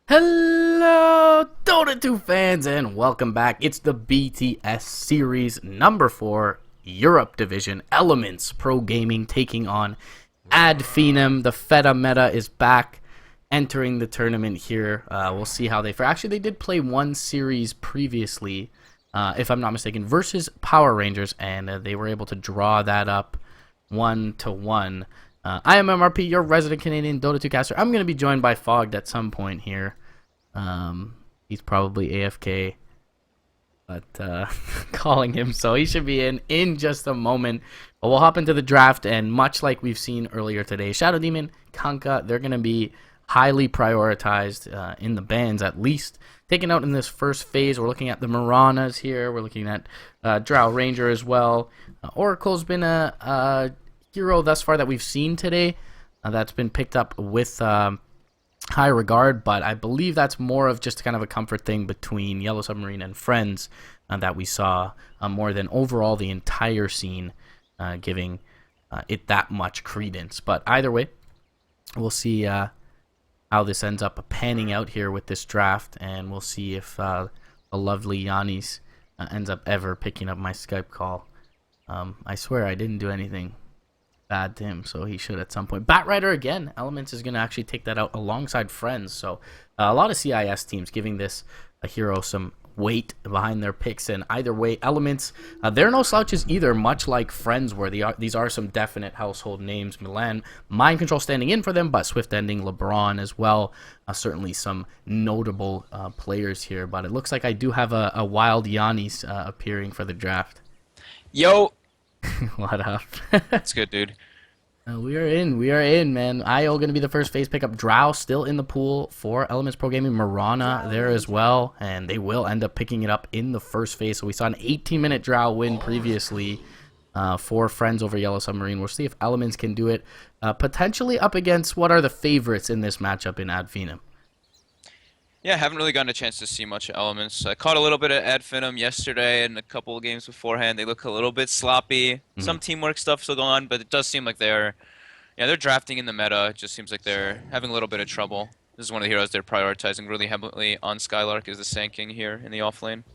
Hello, Dota 2 fans, and welcome back. It's the BTS Series number 4 Europe Division Elements Pro Gaming taking on Finem. The Feta meta is back, entering the tournament here. We'll see how they fare. Actually, they did play one series previously, if I'm not mistaken, versus Power Rangers, and they were able to draw that up 1-1. I am MRP, your resident Canadian Dota 2 caster. I'm going to be joined by Fogged at some point here. He's probably AFK, but calling him, so he should be in just a moment. But we'll hop into the draft, and much like we've seen earlier today, Shadow Demon, Kanka, they're going to be highly prioritized in the bans, at least. Taken out in this first phase, we're looking at the Maranas here. We're looking at Drow Ranger as well. Oracle's been a hero thus far that we've seen today that's been picked up with high regard, but I believe that's more of just kind of a comfort thing between Yellow Submarine and Friends that we saw more than overall the entire scene giving it that much credence. But either way, we'll see how this ends up panning out here with this draft, and we'll see if the lovely Yanis ends up ever picking up my Skype call. I swear I didn't do anything bad to him, so he should at some point. Batrider again. Elements is going to actually take that out alongside Friends, so a lot of CIS teams giving this a hero some weight behind their picks, and either way, Elements, they're no slouches either, much like Friends were. These are some definite household names. Milan, Mind Control standing in for them, but Swift Ending, LeBron as well. Certainly some notable players here, but it looks like I do have a wild Yanis appearing for the draft. Yo! What up? That's good, dude. We are in, man. IO going to be the first phase pickup. Drow still in the pool for Elements Pro Gaming. Marana there as well, and they will end up picking it up in the first phase. So we saw an 18-minute Drow win previously for Friends over Yellow Submarine. We'll see if Elements can do it, potentially up against what are the favorites in this matchup in Finem. Yeah, I haven't really gotten a chance to see much Elements. I caught a little bit of Finem yesterday and a couple of games beforehand. They look a little bit sloppy. Some teamwork stuff still going on, but it does seem like they're drafting in the meta. It just seems like they're having a little bit of trouble. This is one of the heroes they're prioritizing really heavily on Skylark, is the Sand King here in the off lane.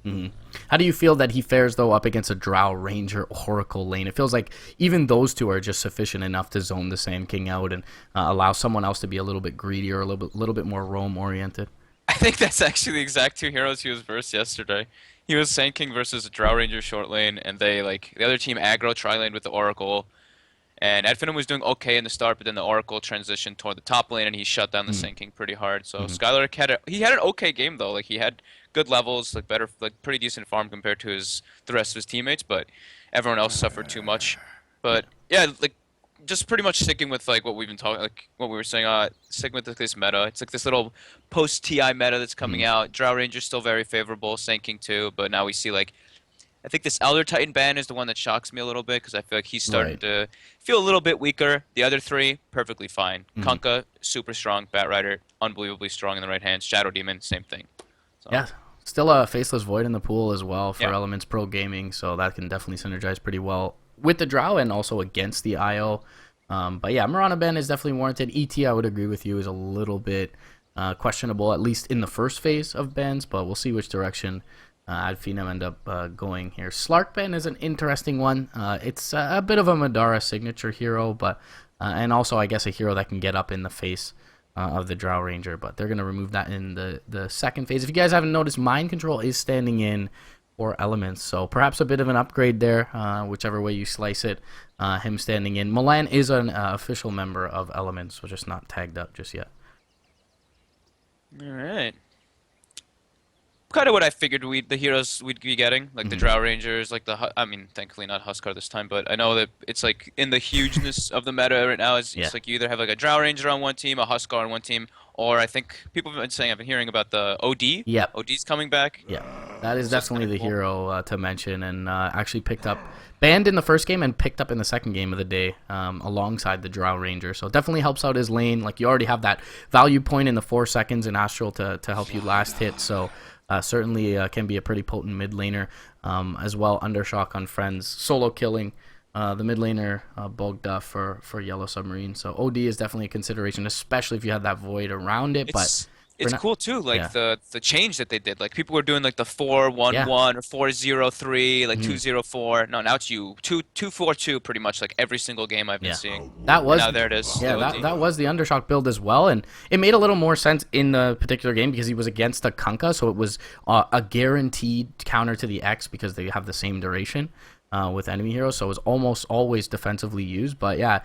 How do you feel that he fares, though, up against a Drow Ranger Oracle lane? It feels like even those two are just sufficient enough to zone the Sand King out and allow someone else to be a little bit greedier, a little bit more roam-oriented. I think that's actually the exact two heroes he was versed yesterday. He was Sand King versus a Drow Ranger short lane, and they, the other team aggro tri-lane with the Oracle. And Finem was doing okay in the start, but then the Oracle transitioned toward the top lane, and he shut down the Sand King pretty hard. So Skylark had an okay game though. He had good levels, pretty decent farm compared to the rest of his teammates, but everyone else suffered too much. But yeah, just pretty much sticking with what we've been talking, what we were saying, sticking with this meta. It's this little post TI meta that's coming out. Drow Ranger's still very favorable, Sand King too, but now we see I think this Elder Titan ban is the one that shocks me a little bit because I feel like he's starting to feel a little bit weaker. The other three, perfectly fine. Kanka, super strong. Batrider, unbelievably strong in the right hand. Shadow Demon, same thing. So. Yeah, still a Faceless Void in the pool as well for Elements Pro Gaming, so that can definitely synergize pretty well with the Drow and also against the IO. But yeah, Marana ban is definitely warranted. ET, I would agree with you, is a little bit questionable, at least in the first phase of bans, but we'll see which direction Finem end up going here. Slark ban is an interesting one. It's a bit of a Madara signature hero, but and also I guess a hero that can get up in the face of the Drow Ranger, but they're going to remove that in the second phase. If you guys haven't noticed, Mind Control is standing in for Elements, so perhaps a bit of an upgrade there, whichever way you slice it. Him standing in. Milan is an official member of Elements, so just not tagged up just yet. All right. Kind of what I figured the heroes we'd be getting, the Drow Rangers, thankfully not Huskar this time, but I know that it's in the hugeness of the meta right now. It's you either have a Drow Ranger on one team, a Huskar on one team, or I think people have been saying, I've been hearing about the OD. Yep. OD's coming back. Yeah, that is definitely the hero to mention, and actually banned in the first game and picked up in the second game of the day alongside the Drow Ranger. So it definitely helps out his lane. You already have that value point in the 4 seconds in Astral to help you last hit. So certainly can be a pretty potent mid laner. As well, Undershock on Friends, solo killing the mid laner Bogda for Yellow Submarine. So OD is definitely a consideration, especially if you have that void around it. But For it's now, cool too, like yeah, the change that they did. Like people were doing like the yeah. 4-1-1 or 4-0-3, like Mhm. 2-0-4. No, now it's you 2-2-4-2 pretty much like every single game I've been Yeah. seeing. That And was now there it is, the yeah, that OD. that was the Undershock build as well, and it made a little more sense in the particular game because he was against a Kunkka, so it was a guaranteed counter to the X because they have the same duration with enemy heroes, so it was almost always defensively used. But yeah,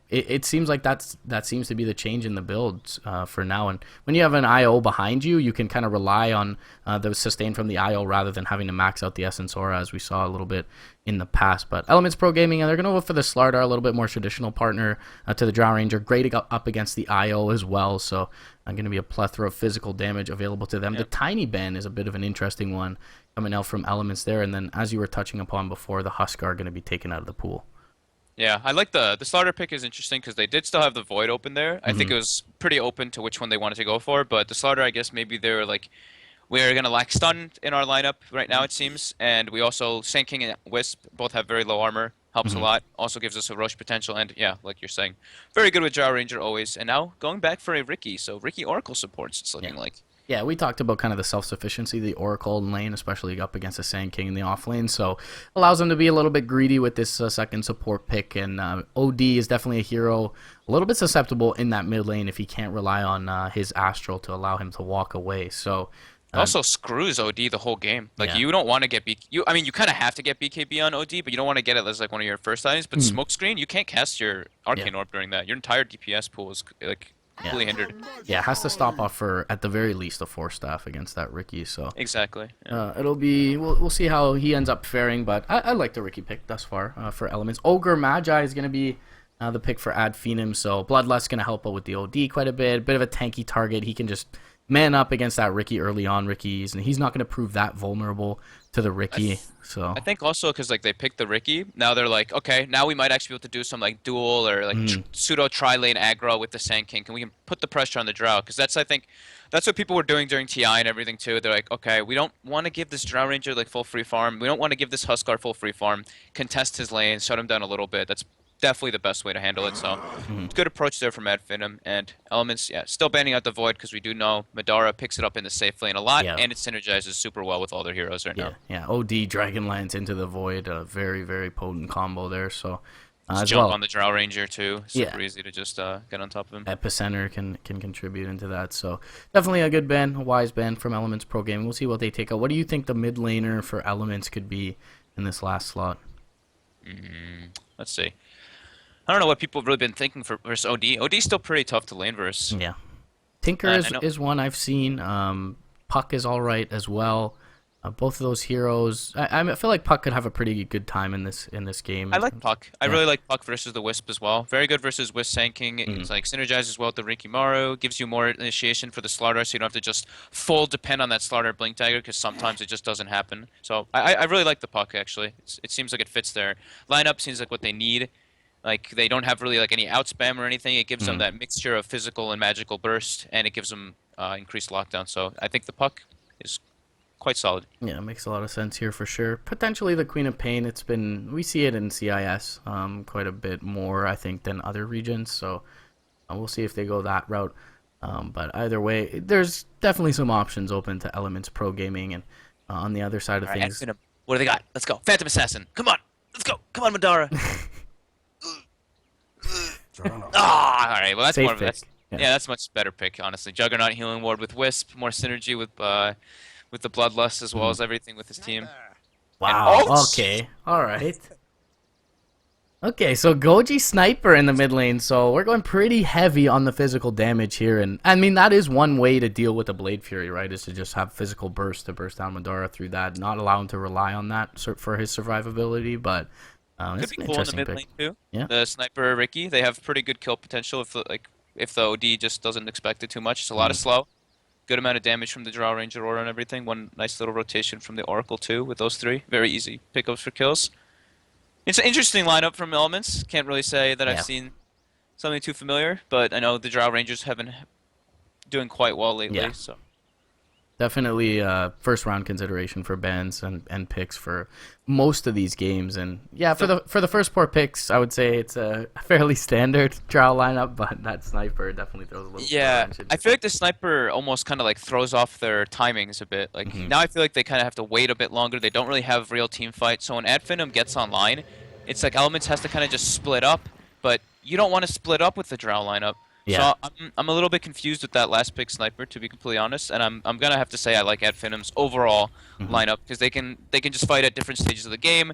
it seems like that seems to be the change in the builds for now. And when you have an IO behind you, you can kind of rely on the sustain from the IO rather than having to max out the Essence Aura, as we saw a little bit in the past. But Elements Pro Gaming, they're going to go for the Slardar, a little bit more traditional partner to the Drow Ranger. Great up against the IO as well, so going to be a plethora of physical damage available to them. Yeah. The Tiny Ben is a bit of an interesting one coming out from Elements there. And then, as you were touching upon before, the Huskar are going to be taken out of the pool. Yeah, I like the starter pick is interesting because they did still have the Void open there. I think Mm-hmm. it was pretty open to which one they wanted to go for, but the starter, I guess maybe they're like we're gonna lack stun in our lineup right now it seems, and we also Sand King and Wisp both have very low armor, helps a Mm-hmm. lot. Also gives us a rush potential, and yeah, like you're saying, very good with Drow Ranger always. And now going back for a Ricky, so Ricky Oracle supports. It's Yeah. looking like. Yeah, we talked about kind of the self-sufficiency of the Oracle in lane, especially up against the Sand King in the off lane. So allows them to be a little bit greedy with this second support pick. And OD is definitely a hero, a little bit susceptible in that mid lane if he can't rely on his Astral to allow him to walk away. So It also screws OD the whole game. Like yeah. you don't want to get I mean, you kind of have to get BKB on OD, but you don't want to get it as like one of your first items. But Mhm. Smokescreen, you can't cast your Yeah. Arcane Orb during that. Your entire DPS pool is like Yeah. completely hindered. Yeah, has to stop off for at the very least a 4 staff against that Ricky. So Exactly. Yeah. it'll be we'll see how he ends up faring. But I like the Ricky pick thus far for Elements. Ogre Magi is going to be the pick for Ad Finem. So Bloodlust going to help out with the OD quite a bit of a tanky target. He can just man up against that Ricky early on. Ricky's, and he's not going to prove that vulnerable to the Ricky. So I think also because like they picked the Ricky, now they're like, okay, now we might actually be able to do some like dual or like pseudo tri-lane aggro with the Sand King, and we can put the pressure on the Drow. Because that's I think that's what people were doing during TI and everything too. They're like, okay, we don't want to give this Drow Ranger like full free farm. We don't want to give this Huskar full free farm. Contest his lane, shut him down a little bit. That's definitely the best way to handle it. So it's a good approach there from Finem and Elements. Yeah, still banning out the Void because we do know Madara picks it up in the safe lane a lot, yeah. and it synergizes super well with all their heroes right Yeah, now. yeah. OD Dragonlance into the Void, a very, very potent combo there. So Just as jump well, on the Drow Ranger too. yeah, Super easy to just get on top of him. Epicenter can contribute into that. So definitely a good ban, a wise ban from Elements Pro Gaming. We'll see what they take out. What do you think the mid laner for Elements could be in this last slot? Let's see. I don't know what people have really been thinking for versus OD. OD's still pretty tough to lane versus. Yeah, Tinker I know. is one I've seen. Puck is all right as well. Both of those heroes, I feel like Puck could have a pretty good time in this game. I like Puck. I Yeah. really like Puck versus the Wisp as well. Very good versus Wisp Sand King. Mm-hmm. It's like synergizes well with the Rikimaru, gives you more initiation for the Slardar, so you don't have to just full depend on that Slardar Blink Dagger because sometimes it just doesn't happen. So I really like the Puck actually. It seems like it fits their lineup. Seems like what they need. Like they don't have really like any outspam or anything. It gives them that mixture of physical and magical burst, and it gives them increased lockdown. So I think the Puck is quite solid. Yeah, it makes a lot of sense here for sure. Potentially the Queen of Pain. We see it in CIS quite a bit more, I think, than other regions. So we'll see if they go that route. But either way, there's definitely some options open to Elements Pro Gaming, and on the other side of All right, things, Phantom. What do they got? Let's go. Phantom Assassin. Come on. Let's go. Come on, Madara. Ah, all right. Well, that's safe more of pick. that's yeah, that's a much better pick, honestly. Juggernaut healing ward with Wisp, more synergy with the Bloodlust as well as everything with his team. Wow. Oh, Okay. All right. Okay, so Goji Sniper in the mid lane, so we're going pretty heavy on the physical damage here, and I mean that is one way to deal with the Blade Fury, right? Is to just have physical burst to burst down Madara through that, not allow him to rely on that for his survivability. But could it's be an cool in the interesting mid pick. lane too. Yeah. The Sniper Ricky, they have pretty good kill potential if the OD just doesn't expect it too much. It's a lot of slow. Good amount of damage from the Drow Ranger Aura and everything. One nice little rotation from the Oracle too with those three. Very easy pickups for kills. It's an interesting lineup from Elements. Can't really say that Yeah. I've seen something too familiar, but I know the Drow Rangers have been doing quite well lately. Yeah. So Definitely first round consideration for bans and picks for most of these games. And yeah, for the first 4 picks, I would say it's a fairly standard trial lineup, but that sniper definitely throws a little Yeah, wrench into I feel like the sniper almost kind of like throws off their timings a bit. Like Mhm. now I feel like they kind of have to wait a bit longer. They don't really have real team fights. So when Finem gets online, it's like Elements has to kind of just split up, but you don't want to split up with the Drow lineup. Yeah. So I'm a little bit confused with that last pick sniper, to be completely honest. And I'm gonna have to say I like Finem's overall Mhm. lineup because they can just fight at different stages of the game,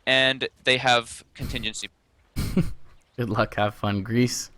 and they have contingency. Good luck, have fun, Greece.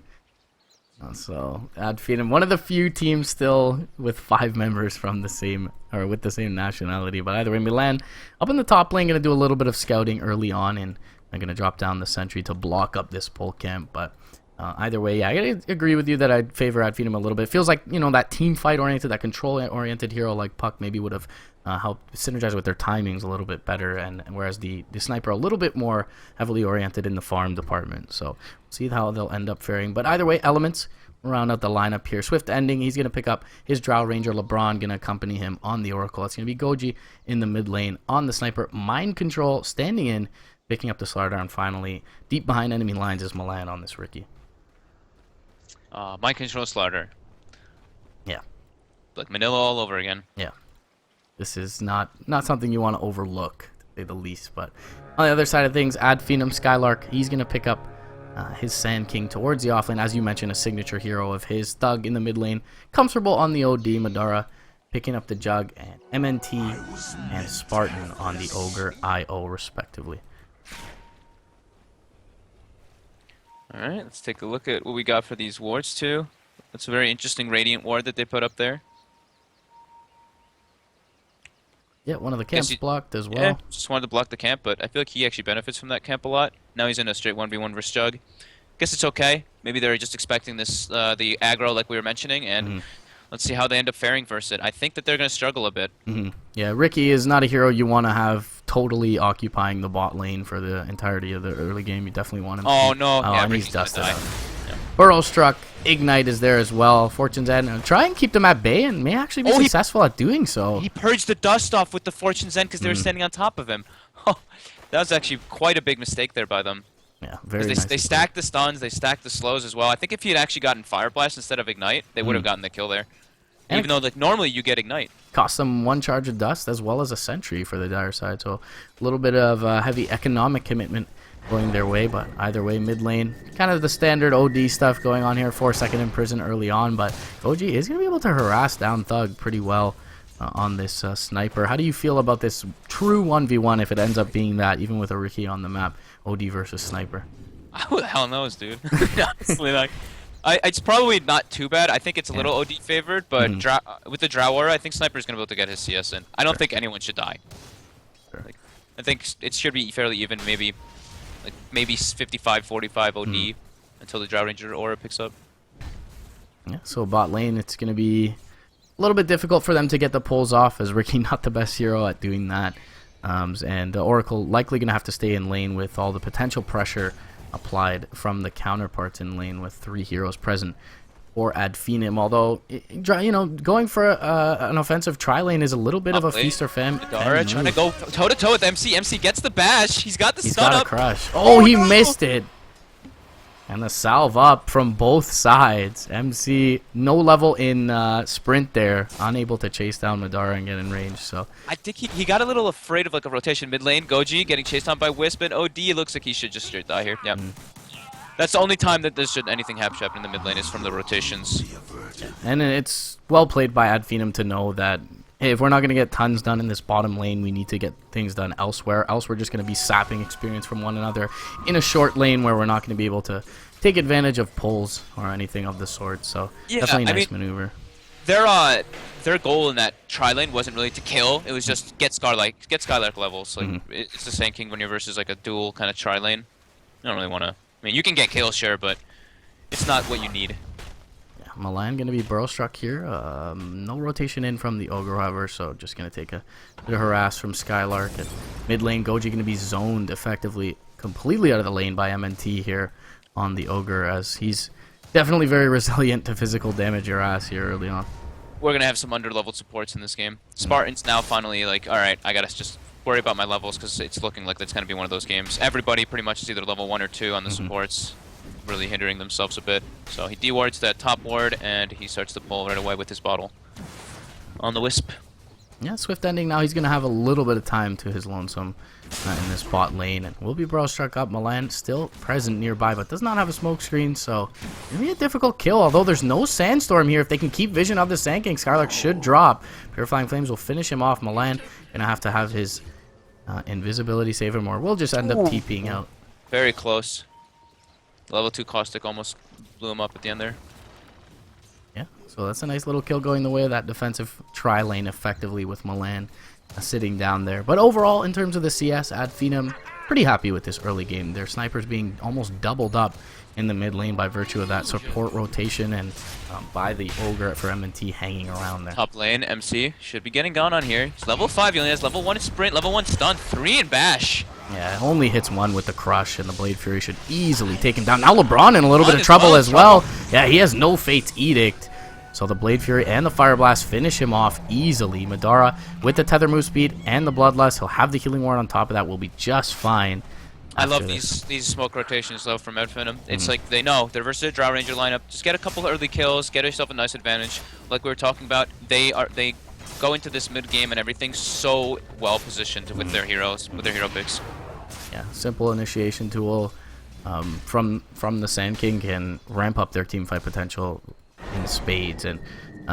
So Ad Finem, one of the few teams still with 5 members from the same or with the same nationality. But either way, Milan up in the top lane, gonna do a little bit of scouting early on, and I'm gonna drop down the sentry to block up this pole camp. But either way, yeah, I agree with you that I'd favor Ad Finem a little bit. It feels like, you know, that team fight oriented, that control oriented hero like Puck maybe would have helped synergize with their timings a little bit better, and whereas the sniper a little bit more heavily oriented in the farm department. So we'll see how they'll end up faring. But either way, Elements round out the lineup here. Swift ending. He's going to pick up his Drow Ranger. LeBron going to accompany him on the Oracle. It's going to be Goji in the mid lane on the sniper. Mind Control standing in, picking up the Slardar, and finally deep behind enemy lines is Milan on this Ricky. Mind control Slaughter. Yeah. Like Manila all over again. Yeah. This is not something you want to overlook, to say the least. But on the other side of things, Ad Finem Skylark, he's going to pick up his Sand King towards the offlane. As you mentioned, a signature hero of his. Thug in the mid lane. Comfortable on the OD. Madara picking up the Jug, and MNT and Spartan on the Ogre IO respectively. Alright, let's take a look at what we got for these wards too. That's a very interesting Radiant ward that they put up there. Yeah, one of the camps he- blocked as well. Yeah, just wanted to block the camp, but I feel like he actually benefits from that camp a lot. Now he's in a straight 1v1 versus Jug. Guess it's okay. Maybe they're just expecting this, the aggro like we were mentioning, and let's see how they end up faring versus it. I think that they're going to struggle a bit. Yeah, Ricky is not a hero you want to have totally occupying the bot lane for the entirety of the early game. You definitely want him Oh to. no, yeah, and he's Ricky's gonna dusted die. out. Burrow struck. Ignite is there as well. Fortune's End. Try and keep them at bay, and may actually be successful at doing so. He purged the dust off with the Fortune's End because they were standing on top of him. Oh, that was actually quite a big mistake there by them. Yeah, very They, nice. they stacked the stuns, they stacked the slows as well. I think if he had actually gotten Fire Blast instead of Ignite, they would have gotten the kill there. And Even though like normally you get Ignite. Cost them 1 charge of dust as well as a sentry for the dire side. So a little bit of heavy economic commitment going their way, but either way, mid lane, kind of the standard OD stuff going on here. 4-second in prison early on, but Goji is going to be able to harass down Thug pretty well on this sniper. How do you feel about this true 1v1 if it ends up being that, even with a Ricky on the map, OD versus sniper? Who the hell knows, dude? Honestly, like, it's probably not too bad. I think it's a little OD favored, but with the Drow Aura, I think Sniper's going to be able to get his CS in. I don't think anyone should die. Like, I think it should be fairly even, maybe 55-45 OD until the Drow Ranger Aura picks up. Yeah, so bot lane, it's going to be a little bit difficult for them to get the pulls off, as Ricky not the best hero at doing that. And the Oracle likely going to have to stay in lane with all the potential pressure applied from the counterparts in lane with 3 heroes present or Ad Finem. Although, you know, going for an offensive tri-lane is a little bit of a feast or famine. Madara trying to go toe-to-toe with MC. MC gets the bash. He's got the stun got up. a crush. Oh, he missed it. And the salve up from both sides. MC, no level in sprint there. Unable to chase down Madara and get in range. So I think he got a little afraid of like a rotation mid lane. Goji getting chased down by Wisp, and OD looks like he should just straight die here. Yep. That's the only time that there should anything happen in the mid lane is from the rotations. And it's well played by Ad Finem to know that, hey, if we're not going to get tons done in this bottom lane, we need to get things done elsewhere. Else we're just going to be sapping experience from one another in a short lane where we're not going to be able to take advantage of pulls or anything of the sort. So definitely a nice maneuver. Their goal in that tri lane wasn't really to kill. It was just get Skylark levels. Like it's the same king when you're versus like a dual kind of tri lane. You don't really want to. I mean, you can get kills, sure, but it's not what you need. Yeah, Milan going to be burrow struck here. No rotation in from the Ogre, however, so just going to take a bit of harass from Skylark. And mid lane, Goji going to be zoned effectively, completely out of the lane by MNT here on the Ogre, as he's definitely very resilient to physical damage your ass here early on. we're gonna have some under-leveled supports in this game. Spartans now finally like, all right, I gotta just worry about my levels because it's looking like that's gonna be one of those games. Everybody pretty much is either level 1 or 2 on the supports, really hindering themselves a bit. So he dewards that top ward and he starts to pull right away with his bottle on the Wisp. Yeah, Swift ending now. He's going to have a little bit of time to his lonesome in this bot lane. And will be Bro struck up. Milan still present nearby, but does not have a smoke screen. So, going to be a difficult kill. Although there's no Sandstorm here. If they can keep vision of the Sand King, Skylark should drop. Purifying Flames will finish him off. Milan going to have his invisibility save him, or we'll just end up TPing out. Very close. Level 2 Caustic almost blew him up at the end there. Yeah, so that's a nice little kill going the way of that defensive tri-lane effectively with Milan sitting down there. But overall, in terms of the CS, Finem pretty happy with this early game. Their snipers being almost doubled up in the mid lane by virtue of that support rotation and by the Ogre for M&T hanging around there. Top lane, MC should be getting gone on here. He's level 5, he only has level 1 in sprint, level 1 stun, 3 in bash. Yeah, it only hits 1 with the crush, and the Blade Fury should easily take him down. Now LeBron in a little bit of trouble as well. Yeah, he has no Fate's Edict. So the Blade Fury and the Fire Blast finish him off easily. Madara with the Tether move speed and the Bloodlust. He'll have the Healing Ward on top of that. Will be just fine. I love these smoke rotations though from Finem. It's like they know they're versus a Drow Ranger lineup. Just get a couple early kills, get yourself a nice advantage. Like we were talking about, they go into this mid game and everything's so well positioned with their heroes, with their hero picks. Yeah, simple initiation tool from the Sand King can ramp up their team fight potential in spades, and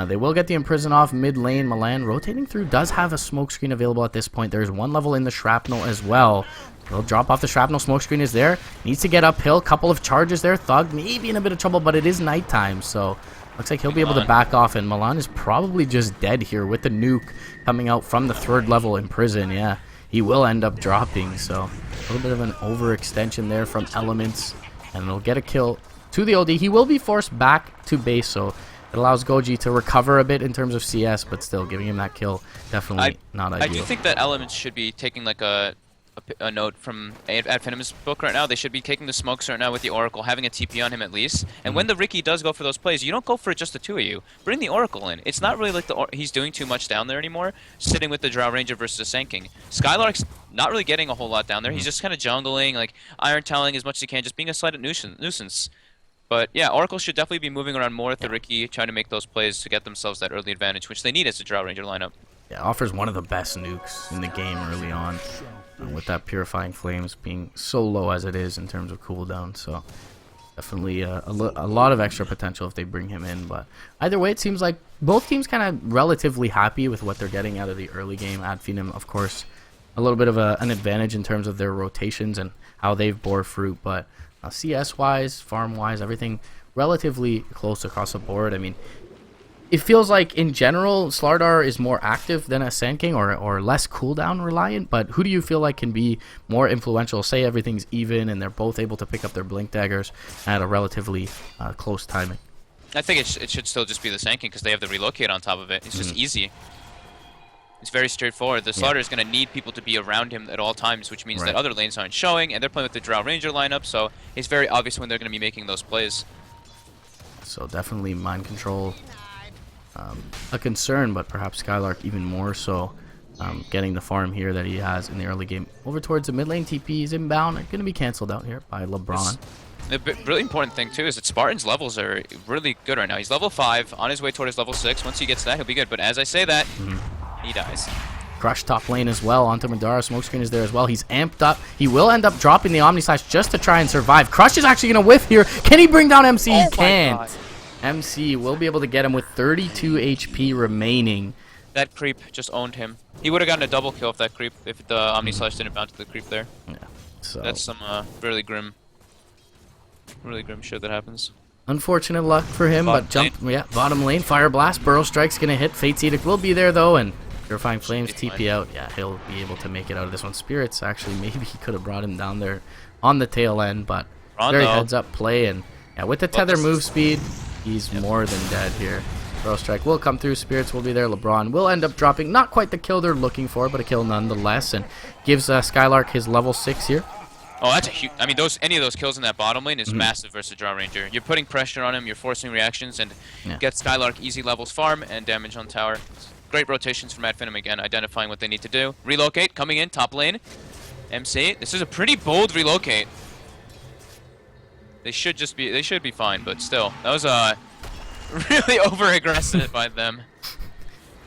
they will get the Imprison off mid lane. Milan rotating through does have a smoke screen available at this point. There's 1 level in the Shrapnel as well. He'll drop off the Shrapnel. Smoke screen is there. Needs to get uphill. Couple of charges there. Thug maybe in a bit of trouble, but it is nighttime, so looks like he'll be able to back off, and Milan is probably just dead here with the nuke coming out from the 3rd level Imprison. Yeah, he will end up dropping, so a little bit of an overextension there from Elements, and they'll get a kill to the OD. He will be forced back to base, so it allows Goji to recover a bit in terms of CS, but still giving him that kill definitely not ideal. I do think that Elements should be taking like a note from Finim's book right now. They should be taking the smokes right now with the Oracle, having a TP on him at least. And when the Ricky does go for those plays, you don't go for it just the 2 of you. Bring the Oracle in. It's not really like he's doing too much down there anymore, sitting with the Drow Ranger versus the Sand King. Skylark's not really getting a whole lot down there. He's just kind of jungling, like Iron Taling as much as he can, just being a slight nuisance. But yeah, Oracle should definitely be moving around more with the Ricky, trying to make those plays to get themselves that early advantage, which they need as a Drow Ranger lineup. Yeah, offers one of the best nukes in the game early on, with that Purifying Flames being so low as it is in terms of cooldown. So definitely a lot of extra potential if they bring him in. But either way, it seems like both teams kind of relatively happy with what they're getting out of the early game. Finem, of course, a little bit of an advantage in terms of their rotations and how they've bore fruit. But CS-wise, farm-wise, everything relatively close across the board. I mean, it feels like in general Slardar is more active than a Sand King, or less cooldown reliant, but who do you feel like can be more influential? Say everything's even and they're both able to pick up their Blink Daggers at a relatively close timing. I think it should still just be the Sand King because they have the relocate on top of it. It's just easy. It's very straightforward. The Slardar is going to need people to be around him at all times, which means that other lanes aren't showing, and they're playing with the Drow Ranger lineup, so it's very obvious when they're going to be making those plays. So definitely mind control a concern, but perhaps Skylark even more so, getting the farm here that he has in the early game. Over towards the mid lane, TP is inbound. Going to be cancelled out here by LeBron. The really important thing too is that Spartan's levels are really good right now. He's level 5, on his way toward his level 6. Once he gets that, he'll be good, but as I say that, he dies. Crush top lane as well onto Madara. Smokescreen is there as well. He's amped up. He will end up dropping the Omni Slash just to try and survive. Crush is actually going to whiff here. Can he bring down MC? He can't. MC will be able to get him with 32 HP remaining. That creep just owned him. He would have gotten a double kill if the Omni Slash didn't bounce to the creep there. Yeah. So that's some really grim shit that happens. Unfortunate luck for him, but bottom lane, Fire Blast, Burrow Strike's gonna hit. Fate's Edict will be there though, and Purifying Flames TP out. Yeah, he'll be able to make it out of this one. Spirits actually, maybe he could have brought him down there on the tail end, but very heads up play, and yeah, with the Tether move speed, he's more than dead here. Burrow Strike will come through. Spirits will be there. LeBron will end up dropping not quite the kill they're looking for, but a kill nonetheless, and gives Skylark his level 6 here. Oh, that's a huge. I mean, any of those kills in that bottom lane is Mhm. massive versus Draw Ranger. You're putting pressure on him. You're forcing reactions and Yeah. get Skylark easy levels farm and damage on tower. Great rotations from Finem again, identifying what they need to do. Relocate coming in top lane. MC. This is a pretty bold relocate. They should be fine, but still, that was really over aggressive by them.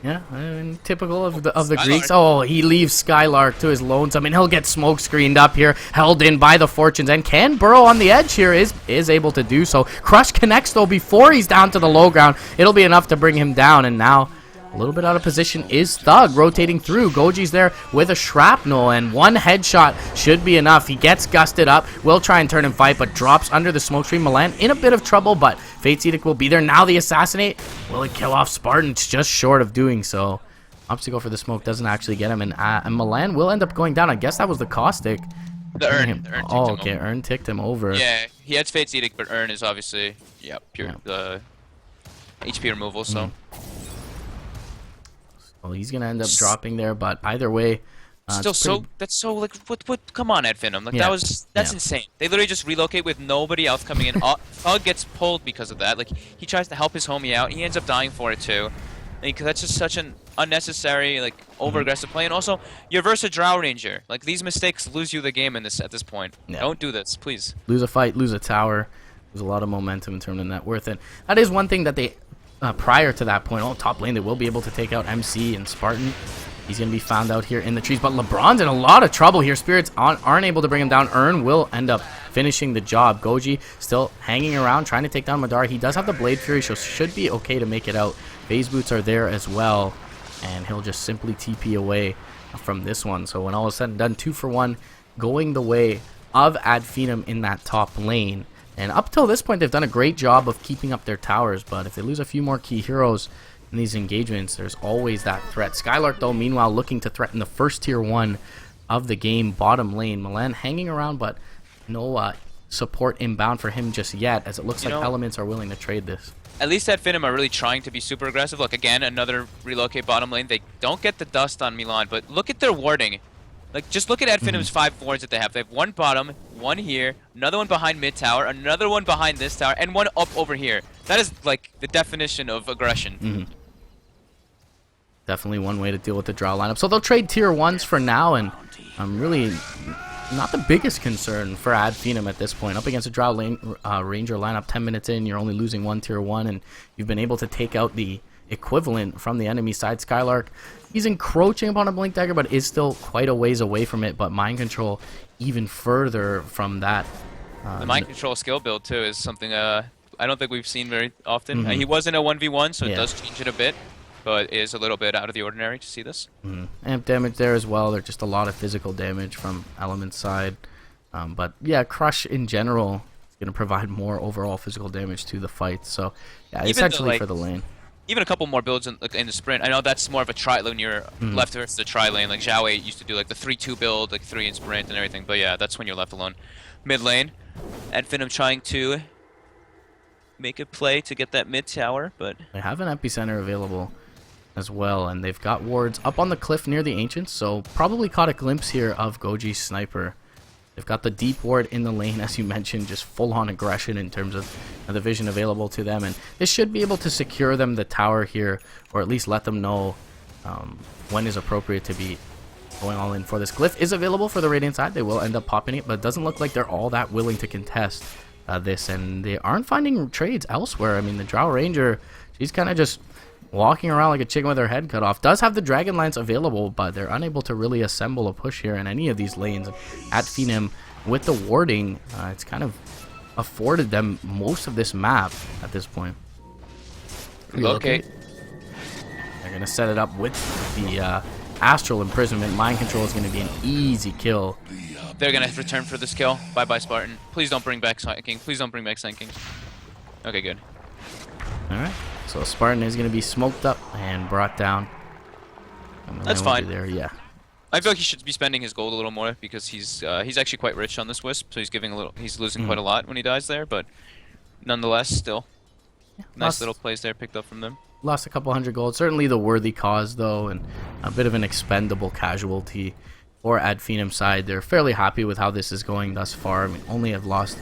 Yeah, I mean, typical of the Skylark. Greeks. Oh, he leaves Skylark to his lonesome, and he'll get smoke screened up here, held in by the Fortunes, and can burrow on the edge here. Is able to do so. Crush connects though before he's down to the low ground. It'll be enough to bring him down, and now a little bit out of position is Thug rotating through. Goji's there with a shrapnel, and one headshot should be enough. He gets gusted up, will try and turn and fight, but drops under the smoke screen. Milan in a bit of trouble, but Fate's Edict will be there. Now the assassinate. Will it kill off Spartan? It's just short of doing so. Opts to go for the smoke, doesn't actually get him, and Milan will end up going down. I guess that was the caustic. The Urn. The Urn ticked Oh, him okay, over. Urn ticked him over. Yeah, he has Fate's Edict, but Urn is obviously pure HP removal. So. Well, he's gonna end up dropping there, but either way, Still it's pretty- that's so like what come on Finem, like Yeah, that's yeah. insane. They literally just relocate with nobody else coming in. Thug gets pulled because of that. Like he tries to help his homie out, he ends up dying for it too. Because that's just such an unnecessary like over aggressive play. And also you're versus Drow Ranger. Like these mistakes lose you the game at this point. Yeah. Don't do this, please. Lose a fight, lose a tower. There's a lot of momentum in terms of net worth, and that is one thing that they prior to that point, top lane, they will be able to take out MC and Spartan. He's going to be found out here in the trees, but LeBron's in a lot of trouble here. Spirits aren't able to bring him down. Urn will end up finishing the job. Goji still hanging around, trying to take down Madara. He does have the Blade Fury, so should be okay to make it out. Phase Boots are there as well, and he'll just simply TP away from this one. So when all is said and done, 2 for 1 going the way of Finem in that top lane. And up till this point, they've done a great job of keeping up their towers, but if they lose a few more key heroes in these engagements, there's always that threat. Skylark, though, meanwhile, looking to threaten the first tier 1 of the game, bottom lane. Milan hanging around, but no support inbound for him just yet, as it looks like Elements are willing to trade this. At least Finem are really trying to be super aggressive. Look, again, another relocate bottom lane. They don't get the dust on Milan, but look at their warding. Like, just look at Finem's 5 wards that they have. They have one bottom, one here, another one behind mid tower, another one behind this tower, and one up over here. That is, like, the definition of aggression. Definitely one way to deal with the draw lineup. So they'll trade tier 1s for now, and I'm really not the biggest concern for Finem at this point. Up against a draw ranger lineup 10 minutes in, you're only losing 1 tier 1, and you've been able to take out the equivalent from the enemy side. Skylark, he's encroaching upon a Blink Dagger, but is still quite a ways away from it. But Mind Control even further from that. The Mind Control skill build, too, is something I don't think we've seen very often. He was in a 1v1, so it does change it a bit, but it is a little bit out of the ordinary to see this. Amp damage there as well. There's just a lot of physical damage from Element's side. But yeah, Crush in general is going to provide more overall physical damage to the fight. So yeah, essentially for the lane. Even a couple more builds in the sprint. I know that's more of a tri when you're left versus the tri lane. Like Zhao Wei used to do like the 3-2 build, like 3 in sprint and everything. But yeah, that's when you're left alone. Mid lane, Finem trying to make a play to get that mid tower, but they have an epicenter available as well, and they've got wards up on the cliff near the Ancients. So probably caught a glimpse here of Goji's sniper. They've got the deep ward in the lane, as you mentioned, just full-on aggression in terms of the vision available to them. And this should be able to secure them the tower here, or at least let them know when is appropriate to be going all in for this. Glyph is available for the Radiant side. They will end up popping it, but it doesn't look like they're all that willing to contest this. And they aren't finding trades elsewhere. I mean, the Drow Ranger, she's kind of just walking around like a chicken with her head cut off. Does have the Dragon Lance available, but they're unable to really assemble a push here in any of these lanes. Finem, with the warding, it's kind of afforded them most of this map at this point. relocate. They're going to set it up with the Astral Imprisonment. Mind Control is going to be an easy kill. They're going to return for this kill. Bye-bye, Spartan. Please don't bring back King. Please don't bring back Sun King. Okay, good. Alright, so Spartan is going to be smoked up and brought down. That's fine. There, yeah. I feel like he should be spending his gold a little more because he's actually quite rich on this Wisp, so he's losing quite a lot when he dies there, but nonetheless, still. Nice little plays there picked up from them. Lost a couple hundred gold. Certainly the worthy cause, though, and a bit of an expendable casualty for Ad Finem side. They're fairly happy with how this is going thus far. I mean, only have lost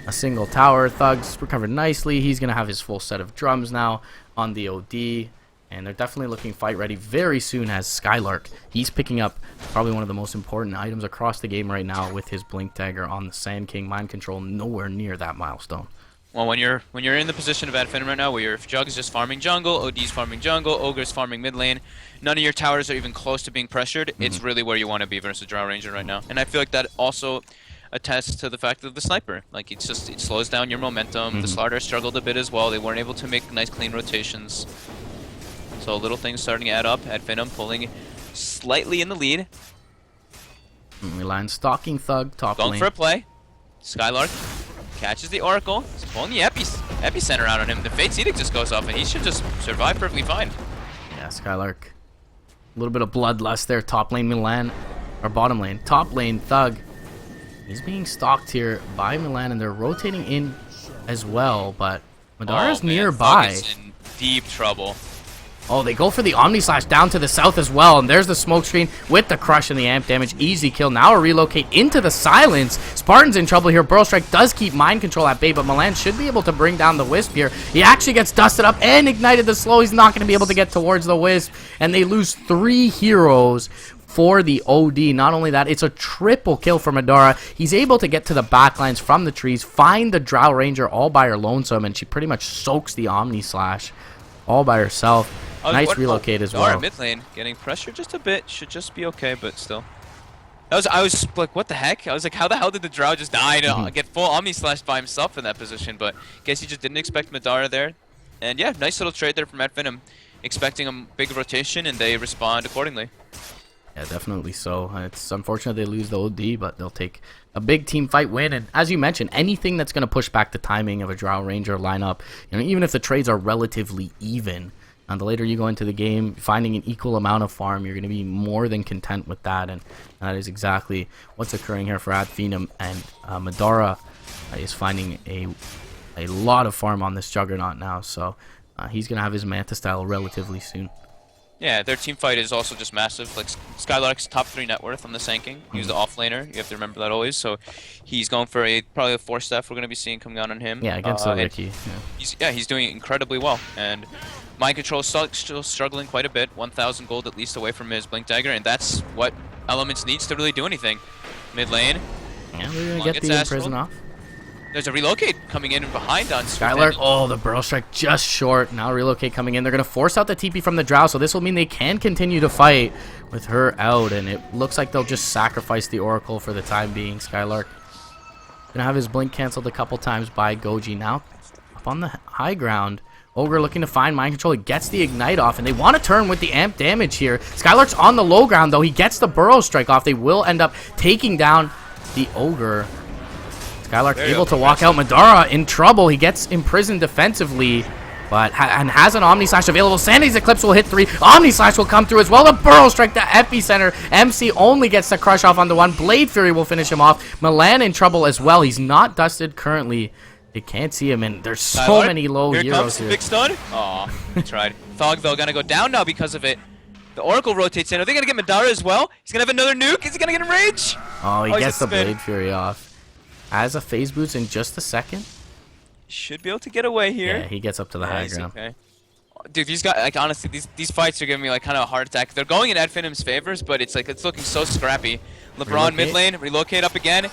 a single tower. Thug's recovered nicely. He's going to have his full set of drums now on the OD. And they're definitely looking fight ready very soon as Skylark. He's picking up probably one of the most important items across the game right now with his Blink Dagger on the Sand King. Mind Control nowhere near that milestone. Well, when you're in the position of Ad Finem right now, where your Jug's just farming jungle, OD's farming jungle, Ogre's farming mid lane, none of your towers are even close to being pressured, it's really where you want to be versus Drow Ranger right now. And I feel like that also attests to the fact of the sniper. Like, it slows down your momentum. The Slaughter struggled a bit as well. They weren't able to make nice clean rotations. So little things starting to add up. Ad Finem pulling slightly in the lead. Milan stalking Thug, top Going lane. for a play. Skylark catches the Oracle. He's pulling the epicenter out on him. The Fate's Edict just goes off, and he should just survive perfectly fine. Yeah, Skylark. A little bit of bloodlust there. Top lane Milan, or bottom lane. Top lane Thug. He's being stalked here by Milan, and they're rotating in as well, but Madara's nearby. Thug is in deep trouble. Oh, they go for the Omni Slash down to the south as well, and there's the smoke screen with the crush and the amp damage. Easy kill. Now a relocate into the silence. Spartan's in trouble here. Burrow Strike does keep Mind Control at bay, but Milan should be able to bring down the Wisp here. He actually gets dusted up and ignited the slow. He's not going to be able to get towards the Wisp, and they lose 3 heroes for the OD. Not only that, it's a triple kill for Madara. He's able to get to the backlines from the trees, find the Drow Ranger all by her lonesome, and she pretty much soaks the Omni Slash all by herself. Nice relocate as well. Mid lane getting pressure just a bit. Should just be okay, but still. I was like, what the heck? I was like, how the hell did the Drow just die to get full Omni Slash by himself in that position? But guess he just didn't expect Madara there. And yeah, nice little trade there from Ad Finem. Expecting a big rotation, and they respond accordingly. Yeah, definitely so. It's unfortunate they lose the OD, but they'll take a big team fight win. And as you mentioned, anything that's going to push back the timing of a Drow Ranger lineup, even if the trades are relatively even, and the later you go into the game, finding an equal amount of farm, you're going to be more than content with that. And that is exactly what's occurring here for Ad Finem. And Madara is finding a lot of farm on this Juggernaut now. So he's going to have his Manta style relatively soon. Yeah, their team fight is also just massive. Like, Skylark's top 3 net worth on the Sand King. He's the offlaner. You have to remember that always. So he's going for probably a 4-staff we're going to be seeing coming out on him. Yeah, against the Ricky. He's doing incredibly well. And Mind Control is still struggling quite a bit. 1,000 gold at least away from his Blink Dagger, and that's what Elements needs to really do anything. Mid lane. Yeah, we're going to get the Imprison off. There's a relocate coming in and behind on Skylark. Oh, the Burrow Strike just short. Now relocate coming in. They're going to force out the TP from the Drow, so this will mean they can continue to fight with her out, and it looks like they'll just sacrifice the Oracle for the time being. Skylark going to have his Blink canceled a couple times by Goji. Now up on the high ground. Ogre looking to find Mind Control. He gets the Ignite off, and they want to turn with the amp damage here. Skylark's on the low ground, though. He gets the Burrow Strike off. They will end up taking down the Ogre. Skylark able to walk out. Madara in trouble. He gets imprisoned defensively, but and has an Omni Slash available. Sandy's Eclipse will hit 3. Omni Slash will come through as well. The Burrow Strike, the epicenter. MC only gets the crush off onto 1. Blade Fury will finish him off. Milan in trouble as well. He's not dusted currently. They can't see him, and there's so many low heroes here. Big stun. Aw, he tried. Thog, though, gonna go down now because of it. The Oracle rotates in. Are they gonna get Madara as well? He's gonna have another nuke. Is he gonna get Enrage? Oh, he gets the Blade Fury off. Has a phase boost in just a second. Should be able to get away here. Yeah, he gets up to the high ground. Okay. Dude, these guys, like, honestly, these fights are giving me like kind of a heart attack. They're going in Ad Finem's favors, but it's like it's looking so scrappy. LeBron mid lane, relocate up again.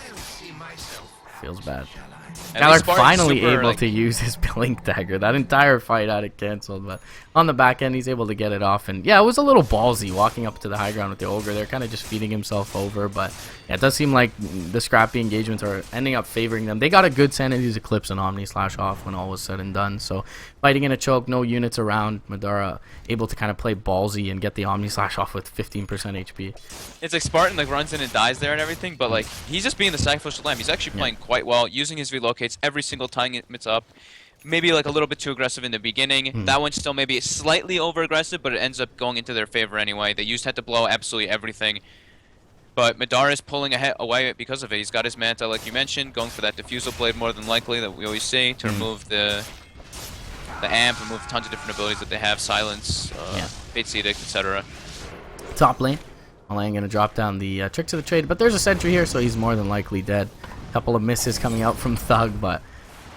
Feels bad. Skylark finally able to use his Blink Dagger. That entire fight had it canceled, but on the back end, he's able to get it off. And yeah, it was a little ballsy walking up to the high ground with the Ogre. They're kind of just feeding himself over, but yeah, it does seem like the scrappy engagements are ending up favoring them. They got a good Sanity's Eclipse and Omni Slash off when all was said and done. So fighting in a choke, no units around. Madara able to kind of play ballsy and get the Omni Slash off with 15% HP. It's like Spartan like runs in and dies there and everything, but like he's just being the sacrificial lamb. He's actually playing quite well, using his relocates every single time it's up. Maybe like a little bit too aggressive in the beginning. That one's still maybe slightly over aggressive, but it ends up going into their favor anyway. They used to have to blow absolutely everything. But Madara is pulling away because of it. He's got his Manta, like you mentioned, going for that Diffusal Blade more than likely that we always see to remove the amp, remove tons of different abilities that they have, Silence, Fate's Edict, etc. Top lane. Alang gonna drop down the tricks of the trade, but there's a sentry here, so he's more than likely dead. Couple of misses coming out from Thug, but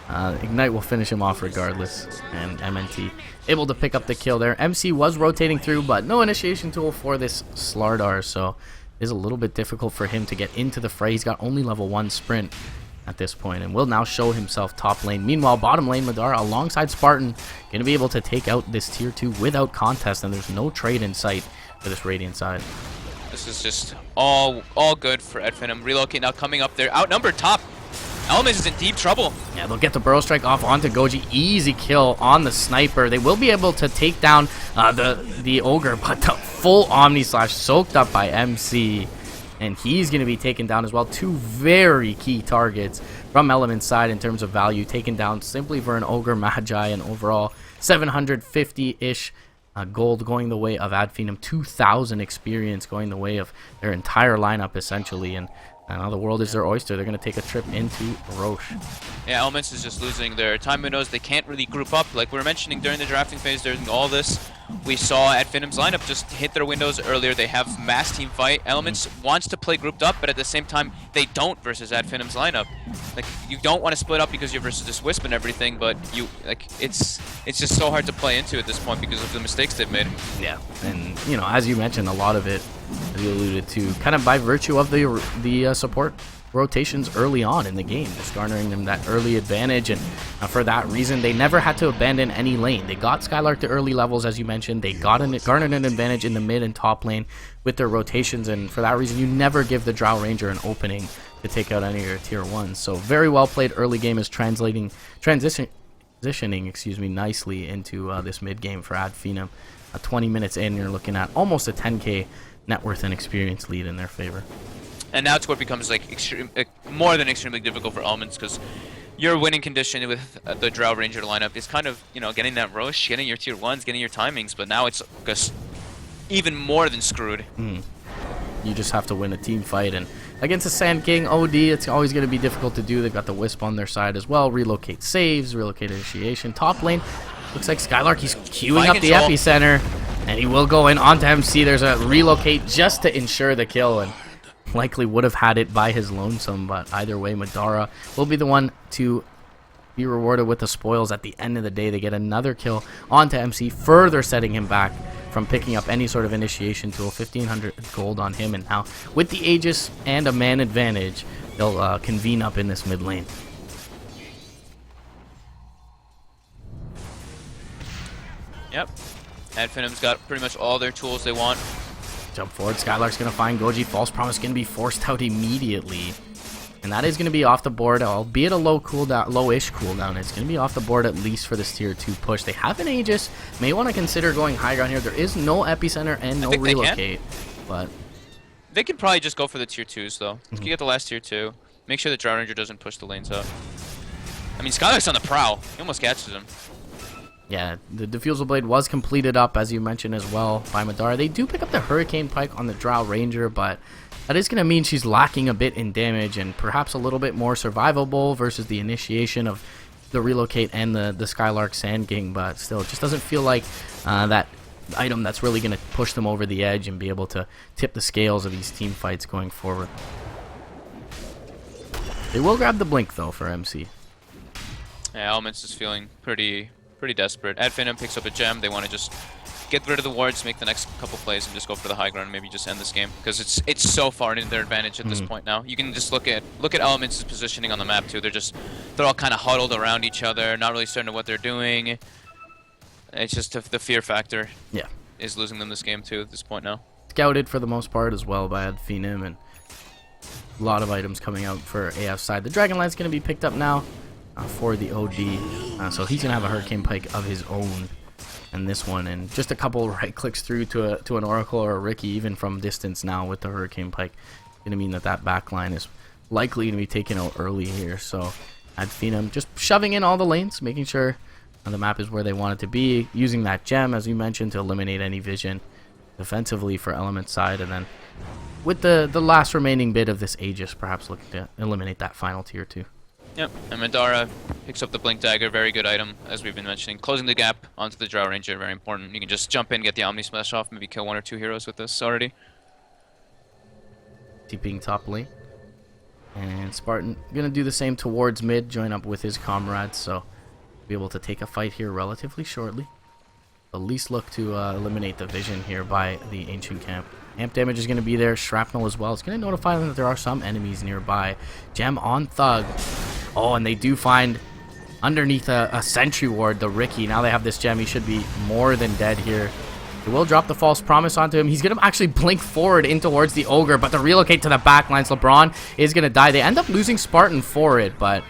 Ignite will finish him off regardless. And MNT able to pick up the kill there. MC was rotating through, but no initiation tool for this Slardar, so it is a little bit difficult for him to get into the fray. He's got only level 1 sprint at this point, and will now show himself top lane. Meanwhile, bottom lane, Madara alongside Spartan going to be able to take out this tier 2 without contest, and there's no trade in sight for this Radiant side. This is just all good for Finem. Relocate now coming up there. Outnumbered top. Elements is in deep trouble. Yeah, they'll get the Burrow Strike off onto Goji. Easy kill on the Sniper. They will be able to take down the Ogre, but the full Omni Slash soaked up by MC. And he's going to be taken down as well. 2 very key targets from Element's side in terms of value. Taken down simply for an Ogre Magi, and overall 750-ish gold going the way of Adfinem. 2,000 experience going the way of their entire lineup, essentially. And now the world is their oyster. They're going to take a trip into Roche. Yeah, Elements is just losing their time windows. They can't really group up. Like we were mentioning during the drafting phase, during all this, we saw Adfinem's lineup just hit their windows earlier. They have mass team fight. Elements wants to play grouped up, but at the same time, they don't versus Adfinem's lineup. Like, you don't want to split up because you're versus this Wisp and everything, but you, like, it's just so hard to play into at this point because of the mistakes they've made. Yeah, and, you know, as you mentioned, a lot of it, as you alluded to, kind of by virtue of the support rotations early on in the game, just garnering them that early advantage, and for that reason they never had to abandon any lane. They got Skylark to early levels, as you mentioned. They garnered an advantage in the mid and top lane with their rotations, and for that reason you never give the Drow Ranger an opening to take out any of your tier 1s. So very well played early game is transitioning nicely into this mid game for Adfinem. 20 minutes in, you're looking at almost a 10k net worth and experience lead in their favor. And now it's where it becomes like more than extremely difficult for Elements, because your winning condition with the Drow Ranger lineup is kind of, you know, getting that Roche, getting your tier 1s, getting your timings, but now it's just even more than screwed. You just have to win a team fight, and against a Sand King OD, it's always going to be difficult to do. They've got the Wisp on their side as well. Relocate saves, relocate initiation. Top lane, looks like Skylark, he's queuing up the epicenter, and he will go in onto MC. There's a relocate just to ensure the kill, and likely would have had it by his lonesome, but either way, Madara will be the one to be rewarded with the spoils at the end of the day. They get another kill onto MC, further setting him back from picking up any sort of initiation tool. 1,500 gold on him, and now with the Aegis and a man advantage, they'll convene up in this mid lane. Yep. Adfinem's got pretty much all their tools they want. Jump forward, Skylark's going to find Goji. False Promise going to be forced out immediately. And that is going to be off the board, albeit a low cooldown, low-ish cooldown. It's going to be off the board at least for this tier 2 push. They have an Aegis. May want to consider going high ground here. There is no epicenter and no relocate. But they can probably just go for the tier 2s though. You get the last tier 2. Make sure the Drow Ranger doesn't push the lanes up. I mean, Skylark's on the prowl. He almost catches him. Yeah, the Diffusal Blade was completed up, as you mentioned as well, by Madara. They do pick up the Hurricane Pike on the Drow Ranger, but that is going to mean she's lacking a bit in damage and perhaps a little bit more survivable versus the initiation of the Relocate and the Skylark Sand King, but still, it just doesn't feel like that item that's really going to push them over the edge and be able to tip the scales of these team fights going forward. They will grab the Blink, though, for MC. Yeah, Elements is feeling pretty desperate. Adfinem picks up a gem. They want to just get rid of the wards, make the next couple plays, and just go for the high ground and maybe just end this game, because it's so far in their advantage at this point now. You can just look at Elements' positioning on the map too. They're all kind of huddled around each other, not really certain of what they're doing. It's just the fear factor. Yeah, is losing them this game too at this point now. Scouted for the most part as well by Finem, and a lot of items coming out for AF side. The Dragonline's going to be picked up now for the OD, so he's going to have a Hurricane Pike of his own in this one, and just a couple right clicks through to an Oracle or a Ricky, even from distance now with the Hurricane Pike. Going to mean that back line is likely going to be taken out early here, so Adfinem just shoving in all the lanes, making sure the map is where they want it to be, using that gem, as you mentioned, to eliminate any vision defensively for Element side, and then with the last remaining bit of this Aegis, perhaps looking to eliminate that final tier 2. Yep, and Madara picks up the Blink Dagger, very good item, as we've been mentioning. Closing the gap onto the Drow Ranger, very important. You can just jump in, get the Omni Smash off, maybe kill 1 or 2 heroes with this already. TPing top lane. And Spartan gonna do the same towards mid, join up with his comrades, so be able to take a fight here relatively shortly. At least look to eliminate the vision here by the Ancient Camp. Amp damage is going to be there. Shrapnel as well. It's going to notify them that there are some enemies nearby. Gem on Thug. Oh, and they do find underneath a sentry ward, the Ricky. Now they have this gem. He should be more than dead here. They will drop the false promise onto him. He's going to actually blink forward in towards the Ogre, but to relocate to the back lines, LeBron is going to die. They end up losing Spartan for it, but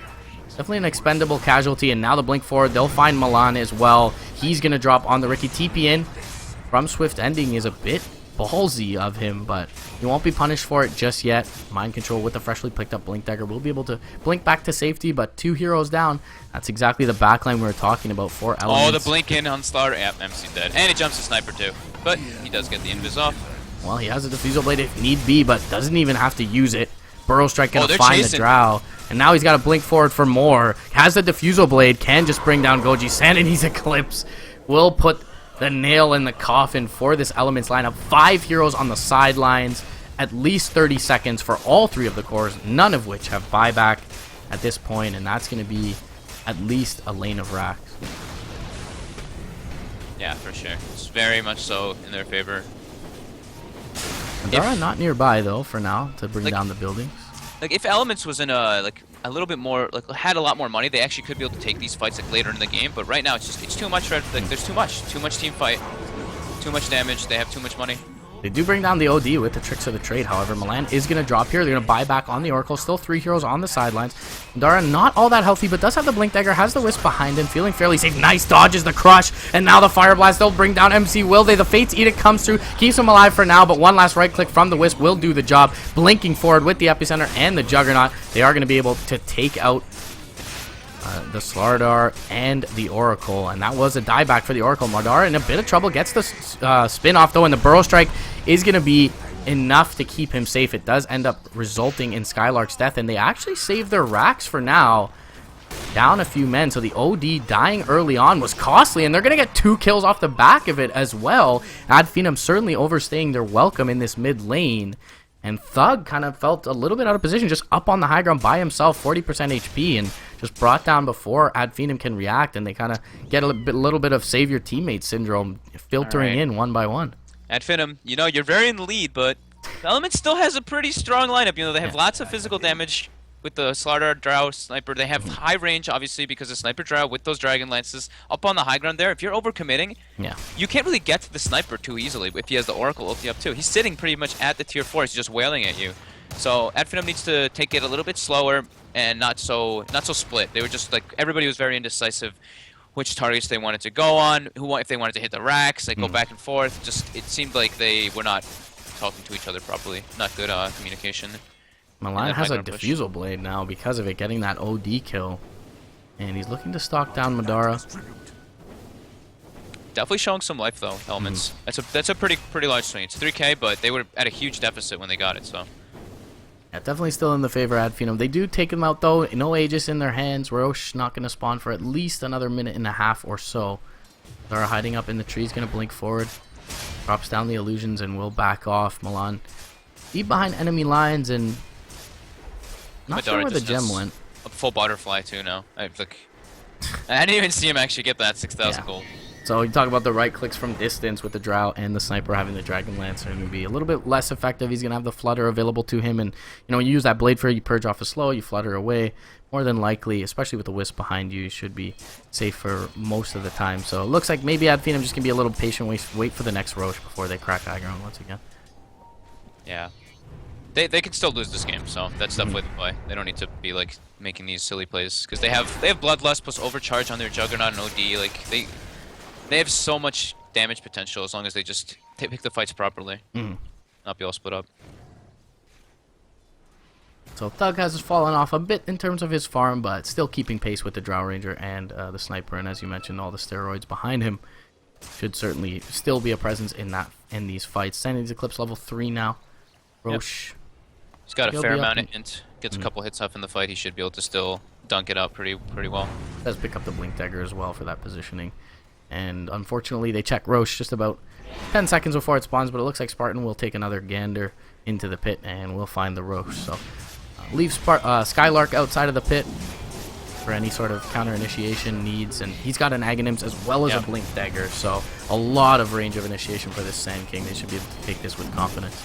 definitely an expendable casualty. And now the blink forward, they'll find Milan as well. He's going to drop on the Ricky. TP in from Swift Ending is a bit ballsy of him, but he won't be punished for it just yet. Mind control with the freshly picked up Blink Dagger will be able to blink back to safety, but 2 heroes down. That's exactly the backline we were talking about for Elements. Oh, the blink in on Slaughter. Yep, MC dead. And he jumps to Sniper too, but he does get the invis off. Well, he has a Diffusal Blade if need be, but doesn't even have to use it. Burrow Strike gonna find the Drow, and now he's got to blink forward for more. Has the Diffusal Blade, can just bring down Goji. Sanity's Eclipse will put the nail in the coffin for this Elements lineup. 5 heroes on the sidelines, at least 30 seconds for all 3 of the cores, none of which have buyback at this point, and that's going to be at least a lane of racks. Yeah, for sure. It's very much so in their favor. Dara not nearby though for now to bring down the buildings. Like if Elements was in a little bit more, like had a lot more money, they actually could be able to take these fights like later in the game. But right now it's too much. Like there's too much team fight, too much damage. They have too much money. They do bring down the OD with the tricks of the trade. However, Milan is going to drop here. They're going to buy back on the Oracle. Still 3 heroes on the sidelines. Dara not all that healthy, but does have the Blink Dagger. Has the Wisp behind him. Feeling fairly safe. Nice dodges the Crush. And now the Fire Blast. They'll bring down MC. Will they? The Fate's Edict comes through. Keeps him alive for now, but one last right click from the Wisp will do the job. Blinking forward with the Epicenter and the Juggernaut. They are going to be able to take out the Slardar and the Oracle, and that was a dieback for the Oracle. Mardara in a bit of trouble, gets the spin off though, and the Burrow Strike is going to be enough to keep him safe. It does end up resulting in Skylark's death, and they actually save their racks for now. Down a few men, so the OD dying early on was costly, and they're going to get 2 kills off the back of it as well. Ad Finem certainly overstaying their welcome in this mid lane. And Thug kind of felt a little bit out of position, just up on the high ground by himself, 40% HP, and just brought down before Ad Finem can react, and they kind of get a little bit of save your teammate syndrome filtering in one by one. Ad Finem, you know, you're very in the lead, but Elements still has a pretty strong lineup. You know, they have lots of physical damage with the Slardar, Drow, Sniper. They have high range, obviously, because of Sniper Drow with those Dragon Lances up on the high ground there. If you're overcommitting, you can't really get to the Sniper too easily if he has the Oracle ulti up too. He's sitting pretty much at the tier 4. He's just wailing at you. So Ad Finem needs to take it a little bit slower and not so split. They were just like, everybody was very indecisive which targets they wanted to go on, if they wanted to hit the racks, they go back and forth. Just it seemed like they were not talking to each other properly. Not good communication. Milan has a Diffusal Blade now because of it, getting that OD kill. And he's looking to stalk down Madara. Definitely showing some life though, Elements. That's a pretty large swing. It's 3k, but they were at a huge deficit when they got it, so. Yeah, definitely still in the favor of Ad Finem. They do take him out though. No Aegis in their hands. Roche not going to spawn for at least another minute and a half or so. Dara hiding up in the trees, going to blink forward. Drops down the illusions and will back off. Milan deep behind enemy lines, and not sure where the gem went. A full butterfly too now. I didn't even see him actually get that 6,000 gold. So you talk about the right clicks from distance with the Drow and the Sniper having the Dragon Lancer, and be a little bit less effective. He's gonna have the Flutter available to him, and you use that Blade for you purge off a slow, you flutter away. More than likely, especially with the Wisp behind you, you should be safe for most of the time. So it looks like maybe Ad Finem just gonna be a little patient, wait for the next Roche before they crack high ground once again. Yeah. They can still lose this game, so that's definitely the play. They don't need to be like making these silly plays because they have Bloodlust plus Overcharge on their Juggernaut and OD. Like they have so much damage potential as long as they just pick the fights properly, not be all split up. So Thug has fallen off a bit in terms of his farm, but still keeping pace with the Drow Ranger and the Sniper. And as you mentioned, all the steroids behind him should certainly still be a presence in these fights. Sanity's Eclipse level 3 now. Roche. He's got a fair amount of int. Gets a couple hits off in the fight. He should be able to still dunk it out pretty well. Does pick up the Blink Dagger as well for that positioning. And unfortunately, they check Roche just about 10 seconds before it spawns, but it looks like Spartan will take another gander into the pit, and we'll find the Roche. So leave Skylark outside of the pit for any sort of counter initiation needs, and he's got an Aghanims as well as a Blink Dagger, so a lot of range of initiation for this Sand King. They should be able to take this with confidence.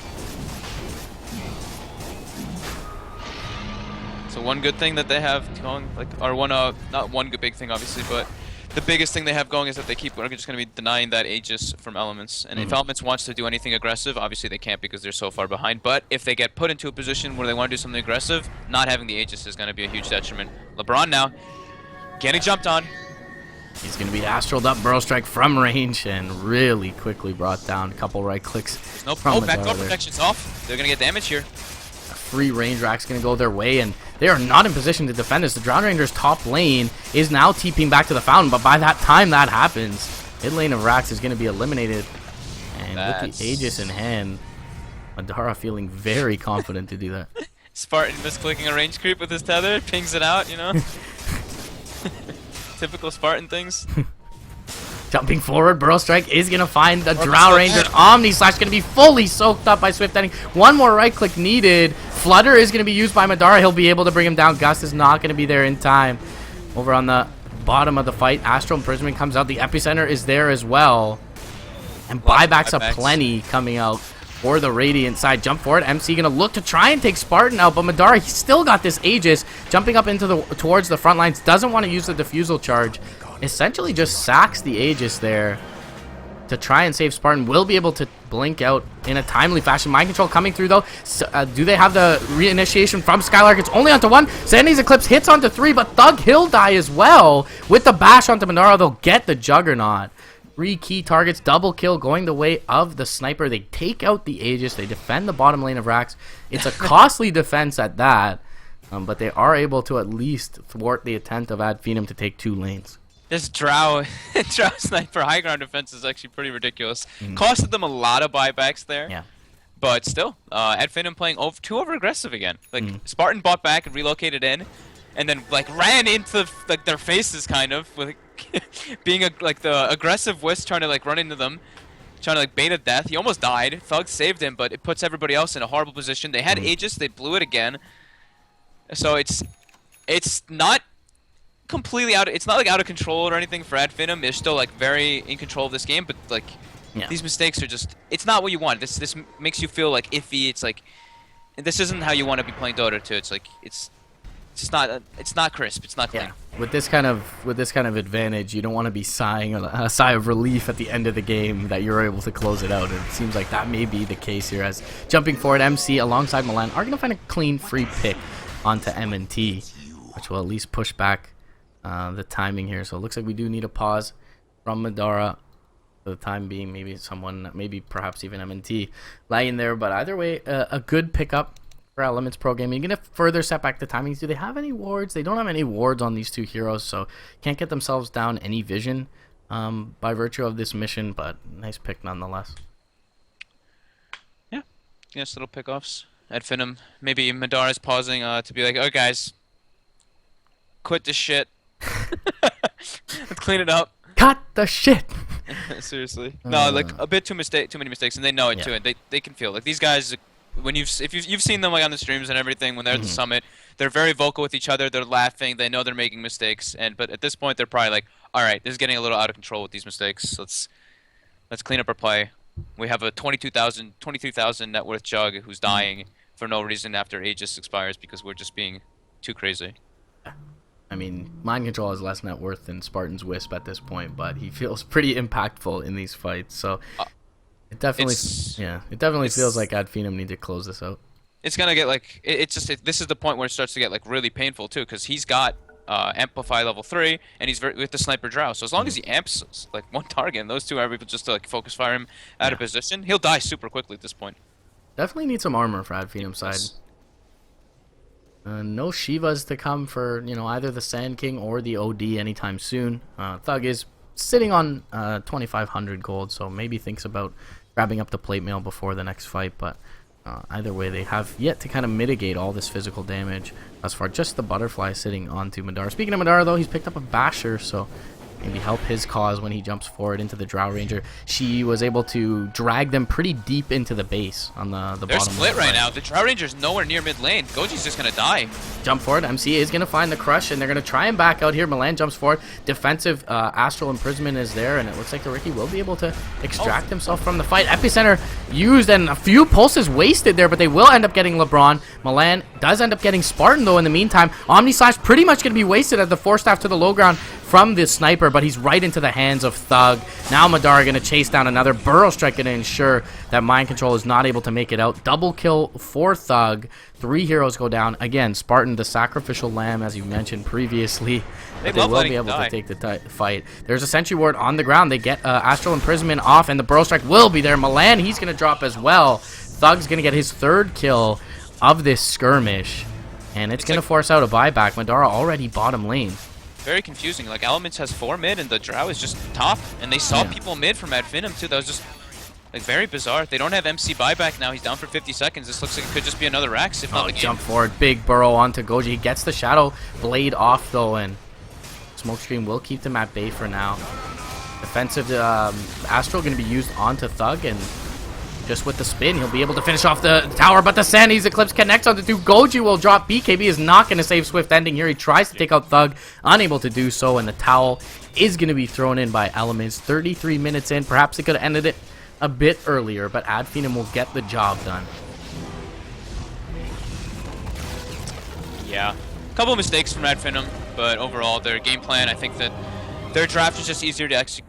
So one good thing that they have going, like, or one not one good big thing obviously, but the biggest thing they have going is that are just going to be denying that Aegis from Elements. And if Elements wants to do anything aggressive, obviously they can't because they're so far behind. But if they get put into a position where they want to do something aggressive, not having the Aegis is going to be a huge detriment. LeBron now getting jumped on. He's going to be astraled up, Burrow Strike from range, and really quickly brought down. A couple right clicks. Nope. Oh, backdoor protection's off. They're going to get damage here. Free range rack's going to go their way, and they are not in position to defend this. The Drowned Ranger's top lane is now TPing back to the fountain, but by that time that happens, mid lane of Rax is going to be eliminated. And with the Aegis in hand, Madara feeling very confident to do that. Spartan misclicking a range creep with his tether, pings it out, you know? Typical Spartan things. Jumping forward, Burrow Strike is going to find the Drow Ranger. Omni Slash going to be fully soaked up by Swift Ending. One more right click needed. Flutter is going to be used by Madara. He'll be able to bring him down. Gus is not going to be there in time. Over on the bottom of the fight, Astral Imprisonment comes out. The Epicenter is there as well. And buybacks aplenty coming out for the Radiant side. Jump forward. MC going to look to try and take Spartan out, but Madara, he's still got this Aegis. Jumping up into towards the front lines. Doesn't want to use the Diffusal Charge. Essentially just sacks the Aegis there to try and save Spartan. Will be able to blink out in a timely fashion. Mind Control coming through though. So, do they have the reinitiation from Skylark? It's only onto one. Sandy's Eclipse hits onto three, but Thug Hill die as well. With the bash onto Monaro, they'll get the Juggernaut. 3 key targets, double kill going the way of the Sniper. They take out the Aegis. They defend the bottom lane of Rax. It's a costly defense at that, but they are able to at least thwart the attempt of Ad Finem to take 2 lanes. This Drow Sniper high ground defense is actually pretty ridiculous. Costed them a lot of buybacks there. Yeah. But still, Ad Finem playing too over aggressive again. Like Spartan bought back and relocated in, and then like ran into like their faces kind of with being like the aggressive Wisp trying to like run into them, trying to like bait a death. He almost died. Thug saved him, but it puts everybody else in a horrible position. They had Aegis, they blew it again. So it's not completely it's not like out of control or anything for Ad Finem. They're still like very in control of this game, but like these mistakes are just, it's not what you want. This makes you feel like iffy. It's like this isn't how you want to be playing Dota 2. It's like it's not crisp. It's not clean. Yeah. With this kind of advantage, you don't want to be sighing a sigh of relief at the end of the game that you're able to close it out. And it seems like that may be the case here, as jumping forward, MC alongside Milan are going to find a clean free pick onto M&T, which will at least push back the timing here. So it looks like we do need a pause from Madara for the time being. Maybe perhaps even M&T lagging there, but either way, a good pickup for Elements Pro Gaming. You're going to further set back the timings. Do they have any wards? They don't have any wards on these 2 heroes, so can't get themselves down any vision by virtue of this mission, but nice pick nonetheless. Yeah, yes, little pickoffs. Ad Finem, maybe Madara's pausing to be like, oh guys, quit this shit. Let's clean it up. Cut the shit. Seriously. No, like a bit too many mistakes, and they know it too, and they can feel like these guys. When you've seen them like on the streams and everything, when they're at the summit, they're very vocal with each other. They're laughing. They know they're making mistakes, but at this point, they're probably like, all right, this is getting a little out of control with these mistakes. Let's clean up our play. We have a 22,000 net worth Jug who's dying for no reason after Aegis expires because we're just being too crazy. I mean, Mind Control has less net worth than Spartan's Wisp at this point, but he feels pretty impactful in these fights. So it definitely, feels like Ad Finem need to close this out. It's gonna get like this is the point where it starts to get like really painful too, because he's got Amplify level 3 and he's with the Sniper Drow. So as long as he amps like one target and those 2 are able just to like focus fire him out of position, he'll die super quickly at this point. Definitely need some armor for Ad Finem's side. No Shivas to come for either the Sand King or the OD anytime soon. Thug is sitting on 2,500 gold, so maybe thinks about grabbing up the plate mail before the next fight. But either way, they have yet to kind of mitigate all this physical damage. As far just the butterfly sitting onto Madara. Speaking of Madara, though, he's picked up a Basher, so maybe help his cause when he jumps forward into the Drow Ranger. She was able to drag them pretty deep into the base on the bottom. They're split right now. The Drow Ranger's nowhere near mid lane. Goji's just gonna die. Jump forward. MC is gonna find the crush, and they're gonna try and back out here. Milan jumps forward. Defensive Astral Imprisonment is there, and it looks like the Ricky will be able to extract himself from the fight. Epicenter used, and a few pulses wasted there, but they will end up getting LeBron. Milan does end up getting Spartan though in the meantime. Omni Slash pretty much gonna be wasted at the Force Staff to the low ground from the sniper, but he's right into the hands of Thug. Now Madara going to chase down another Burrow Strike, going to ensure that Mind Control is not able to make it out. Double kill for Thug. 3 heroes go down. Again, Spartan, the sacrificial lamb, as you mentioned previously. They will be able to take the fight. There's a Sentry Ward on the ground. They get Astral Imprisonment off, and the Burrow Strike will be there. Milan, he's going to drop as well. Thug's going to get his 3rd kill of this skirmish, and it's going to force out a buyback. Madara already bottom lane. Very confusing. Like, Elements has 4 mid, and the Drow is just top. And they saw people mid from Finem too. That was just, like, very bizarre. They don't have MC buyback now. He's down for 50 seconds. This looks like it could just be another Rax, if not the game. Jump forward. Big burrow onto Goji. He gets the Shadow Blade off, though, and Smokescreen will keep them at bay for now. Defensive Astral going to be used onto Thug, and just with the spin, he'll be able to finish off the tower, but the Sandy's Eclipse connects on the 2. Goji will drop. BKB is not going to save Swift Ending here. He tries to take out Thug, unable to do so, and the towel is going to be thrown in by Elements. 33 minutes in. Perhaps they could have ended it a bit earlier, but Finem will get the job done. Yeah. A couple of mistakes from Finem, but overall, their game plan, I think that their draft is just easier to execute.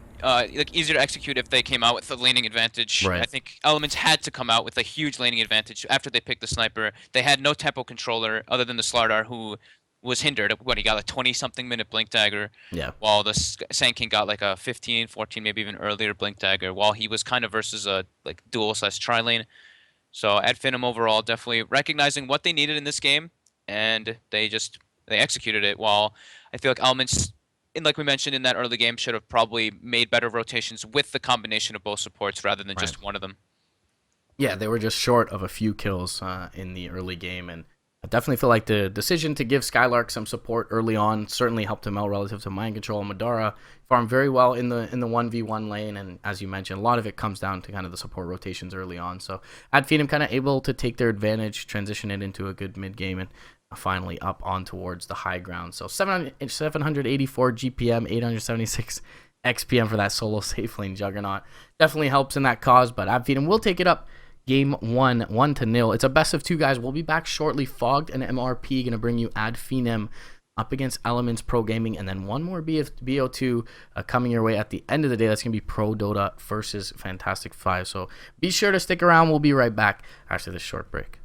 Easier to execute if they came out with a laning advantage. Right. I think Elements had to come out with a huge laning advantage after they picked the sniper. They had no tempo controller other than the Slardar, who was hindered. What, he got a 20-something minute blink dagger. Yeah. While the Sand King got like a 15, 14, maybe even earlier blink dagger. While he was kind of versus a like dual/tri lane. So Finem overall definitely recognizing what they needed in this game, and they executed it. While I feel like Elements, and like we mentioned in that early game, should have probably made better rotations with the combination of both supports rather than just one of them. Yeah, they were just short of a few kills in the early game, and I definitely feel like the decision to give Skylark some support early on certainly helped him out relative to Mind Control. Madara farmed very well in the 1v1 lane, and as you mentioned, a lot of it comes down to kind of the support rotations early on. So Finem kind of able to take their advantage, transition it into a good mid game, and finally up on towards the high ground. So 784 GPM, 876 XPM for that solo safe lane Juggernaut. Definitely helps in that cause, but Finem will take it up game 1, 1-0. It's a best of 2, guys. We'll be back shortly. Fogged and MRP going to bring you Finem up against Elements Pro Gaming, and then one more BO2 coming your way at the end of the day. That's going to be Pro Dota versus Fantastic 5. So be sure to stick around. We'll be right back after this short break.